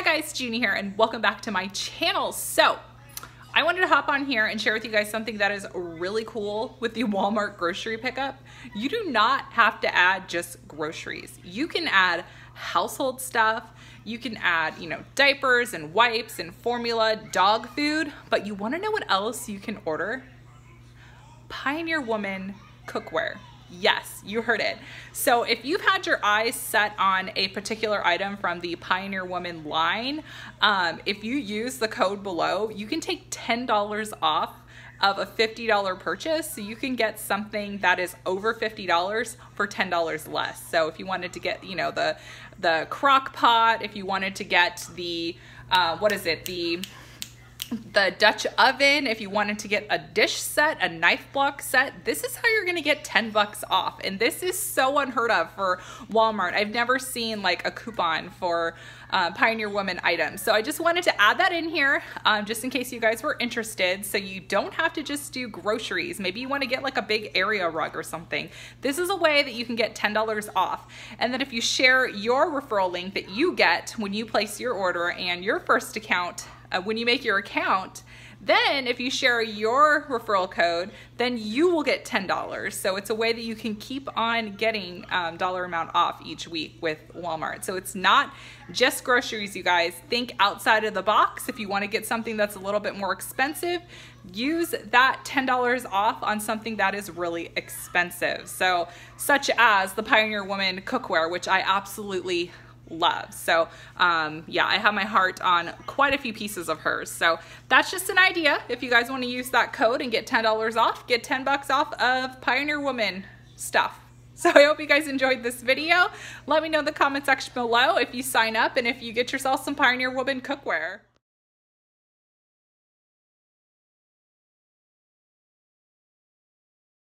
Hi guys, Jeannie here and welcome back to my channel. So I wanted to hop on here and share with you guys something that is really cool with the Walmart grocery pickup. You do not have to add just groceries. You can add household stuff. You can add, diapers and wipes and formula, dog food, but you want to know what else you can order? Pioneer Woman cookware. Yes, you heard it. So if you've had your eyes set on a particular item from the Pioneer Woman line, if you use the code below, you can take $10 off of a $50 purchase. So you can get something that is over $50 for $10 less. So if you wanted to get, the crock pot, if you wanted to get the, the Dutch oven, if you wanted to get a dish set, a knife block set, this is how you're gonna get 10 bucks off. And this is so unheard of for Walmart. I've never seen like a coupon for Pioneer Woman items. So I just wanted to add that in here just in case you guys were interested. So you don't have to just do groceries. Maybe you wanna get like a big area rug or something. This is a way that you can get $10 off. And then if you share your referral link that you get when you place your order and your first account, when you make your account, then if you share your referral code, then you will get $10. So it's a way that you can keep on getting dollar amount off each week with Walmart. So it's not just groceries, you guys. Think outside of the box. If you want to get something that's a little bit more expensive, use that $10 off on something that is really expensive. So such as the Pioneer Woman cookware, which I absolutely love. So yeah, I have my heart on quite a few pieces of hers. So that's just an idea. If you guys want to use that code and get $10 off, get 10 bucks off of Pioneer Woman stuff. So I hope you guys enjoyed this video. Let me know in the comment section below if you sign up and if you get yourself some Pioneer Woman cookware.